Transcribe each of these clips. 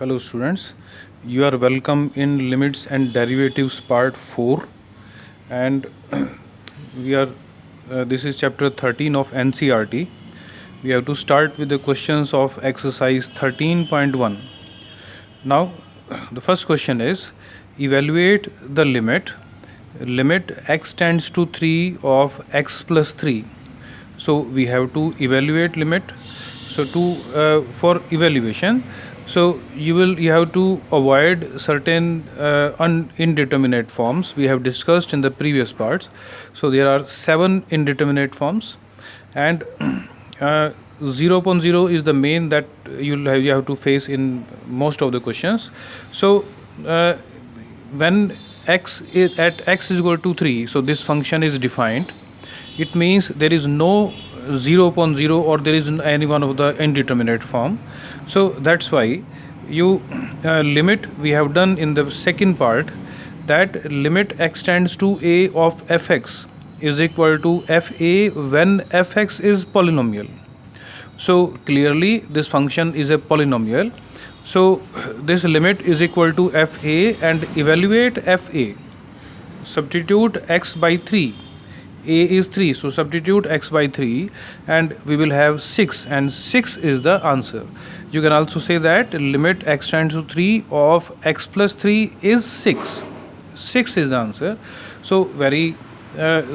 Hello students, you are welcome in limits and derivatives part 4 and we are this is chapter 13 of NCERT. We have to start with the questions of exercise 13.1. Now the first question is evaluate the limit x tends to 3 of x plus 3. So we have to evaluate limit. So for evaluation, so you have to avoid certain indeterminate forms we have discussed in the previous parts. So there are 7 indeterminate forms, and 0.0 is the main that you have to face in most of the questions. So when x is equal to 3, so this function is defined. It means there is no 0.0 or there is any one of the indeterminate form. So that's why you limit we have done in the second part, that limit x tends to a of fx is equal to fa when fx is polynomial. So clearly this function is a polynomial. So this limit is equal to fa, and evaluate fa. Substitute x by 3. A is 3, so substitute x by 3 and we will have 6, and 6 is the answer. You can also say that limit x tends to 3 of x plus 3 is 6. 6 is the answer. So very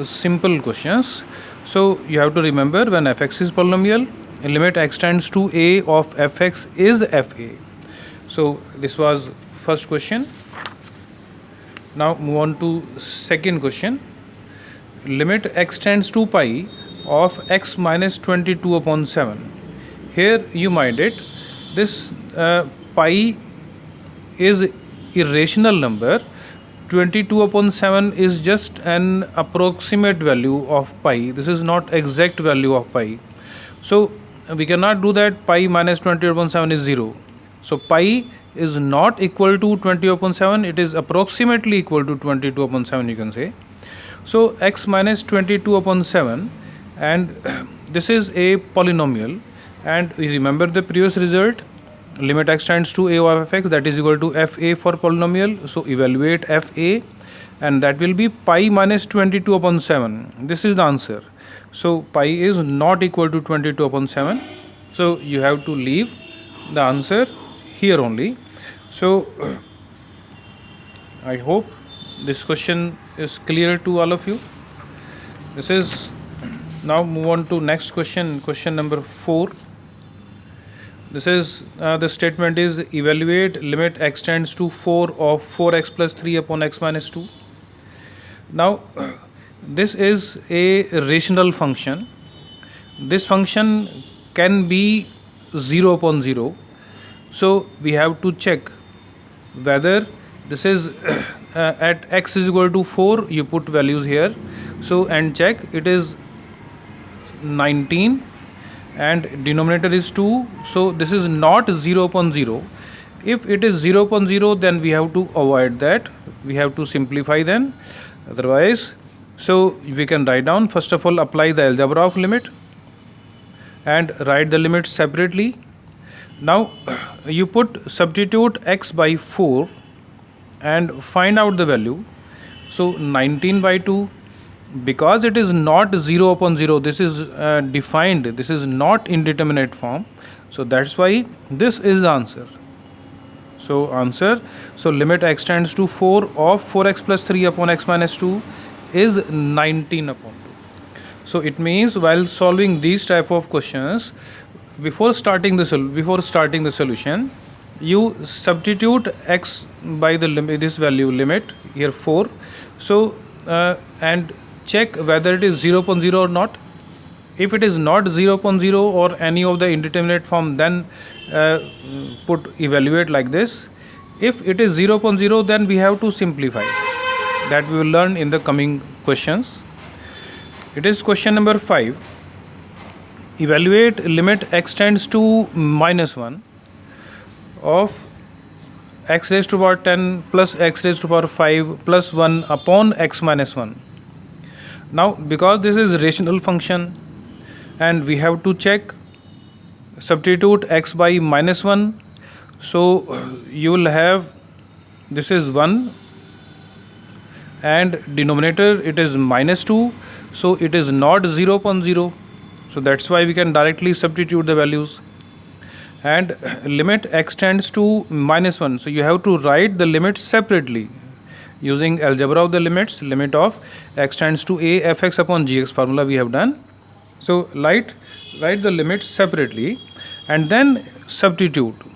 simple questions. So you have to remember, when fx is polynomial, limit x tends to a of fx is fa. So this was first question. Now move on to second question. Limit x tends to pi of x minus 22 upon 7. Here you mind it, this pi is irrational number. 22 upon 7 is just an approximate value of pi. This is not exact value of pi. So we cannot do that pi minus 20 upon 7 is 0. So pi is not equal to 20 upon 7. It is approximately equal to 22 upon 7, you can say. So x minus 22 upon 7, and this is a polynomial, and we remember the previous result, limit x tends to a of fx, that is equal to fa for polynomial. So evaluate fa, and that will be pi minus 22 upon 7. This is the answer. So pi is not equal to 22 upon 7. So you have to leave the answer here only. So I hope this question is clear to all of you. This is now move on to next question, question number 4. This is the statement is evaluate limit x tends to 4 of 4x plus 3 upon x minus 2. Now this is a rational function. This function can be 0 upon 0. So we have to check whether this is at x is equal to 4, you put values here. So and check, it is 19 and denominator is 2. So this is not 0 upon 0. If it is 0 upon 0, then we have to avoid that. We have to simplify then. Otherwise, so we can write down, first of all, apply the algebra of limit and write the limits separately. Now you substitute x by 4 and find out the value. So 19 by 2, because it is not 0 upon 0, this is defined, this is not indeterminate form. So that's why this is the answer. So answer, so limit x tends to 4 of 4x plus 3 upon x minus 2 is 19 upon 2. So it means while solving these type of questions, before starting the solution, you substitute x by the limit, this value limit here 4. So and check whether it is 0 upon 0 or not. If it is not 0 upon 0 or any of the indeterminate form, then put evaluate like this. If it is 0 upon 0, then we have to simplify. That we will learn in the coming questions. It is question number 5. Evaluate limit x tends to minus 1 of x raised to power 10 plus x raised to power 5 plus 1 upon x minus 1. Now because this is rational function and we have to check, substitute x by minus 1. So you will have, this is 1 and denominator it is -2, so it is not 0.0, so that's why we can directly substitute the values. And limit x tends to -1, so you have to write the limits separately using algebra of the limits. Limit of x tends to a fx upon gx formula we have done. So write the limits separately and then substitute.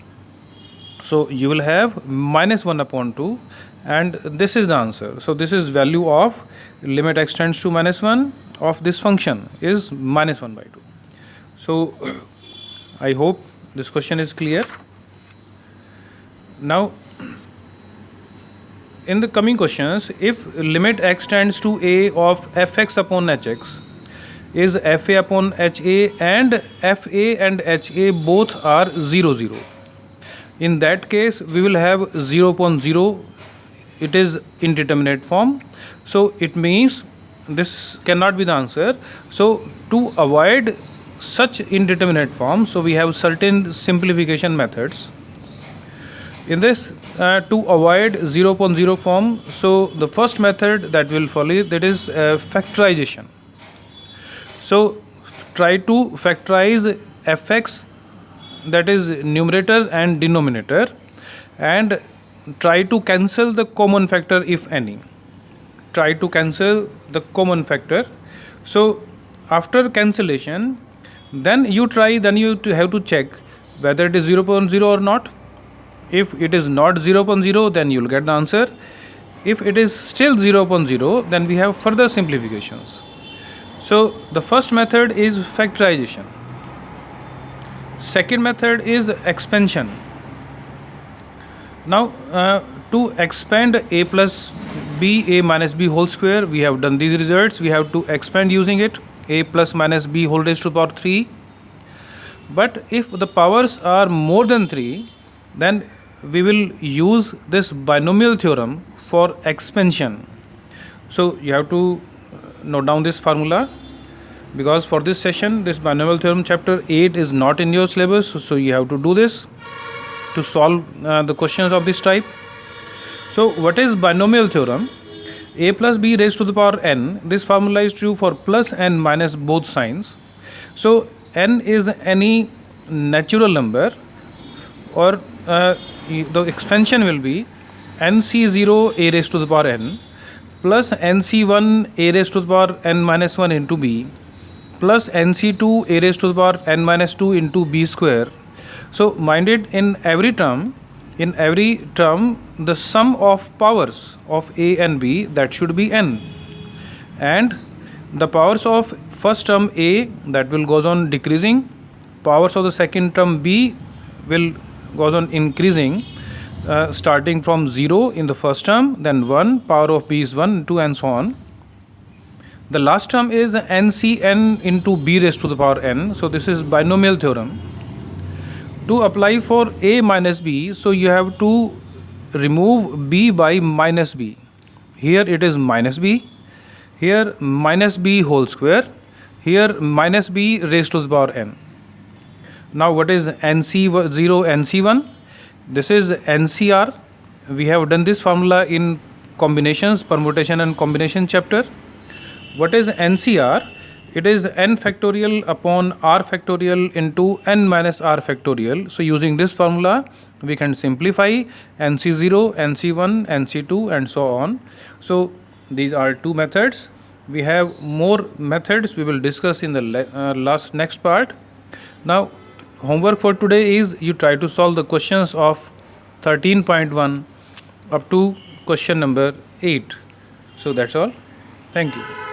So you will have -1 upon 2, and this is the answer. So this is value of limit x tends to -1 of this function is -1/2. So I hope this question is clear. Now in the coming questions, if limit x tends to a of fx upon hx is fa upon ha and fa and ha both are 0, 0. In that case, we will have 0.0. It is indeterminate form. So it means this cannot be the answer. So to avoid such indeterminate form, so we have certain simplification methods. In this, to avoid 0.0 form, so the first method that will follow, that is factorization. So try to factorize fx, that is numerator and denominator, and try to cancel the common factor if any. Try to cancel the common factor. So after cancellation, then you have to check whether it is 0.0 or not. If it is not 0.0, then you will get the answer. If it is still 0.0, then we have further simplifications. So the first method is factorization. Second method is expansion. Now to expand a plus b, a minus b whole square, we have done these results. We have to expand using it, a plus minus b whole raised to the power 3. But if the powers are more than 3, then we will use this binomial theorem for expansion. So you have to note down this formula, because for this session this binomial theorem chapter 8 is not in your syllabus, so you have to do this to solve the questions of this type. So what is binomial theorem? A plus b raised to the power n, this formula is true for plus and minus both signs. So n is any natural number, or the expansion will be nc0 a raised to the power n plus nc1 a raised to the power n minus 1 into b plus nc2 a raised to the power n minus 2 into b square. So mind it, in every term the sum of powers of a and b, that should be n, and the powers of first term a, that will goes on decreasing, powers of the second term b will goes on increasing, starting from 0 in the first term, then 1, power of b is 1, 2, and so on. The last term is ncn into b raised to the power n. So this is binomial theorem. To apply for a minus b, so you have to remove b by minus b. Here it is minus b, here minus b whole square, here minus b raised to the power n. Now what is nc0, nc1? This is ncr. We have done this formula in combinations, permutation and combination chapter. What is ncr? It is n factorial upon r factorial into n minus r factorial. So using this formula, we can simplify nc0, nc1, nc2, and so on. So these are two methods. We have more methods we will discuss in the next part. Now homework for today is you try to solve the questions of 13.1 up to question number 8. So that's all. Thank you.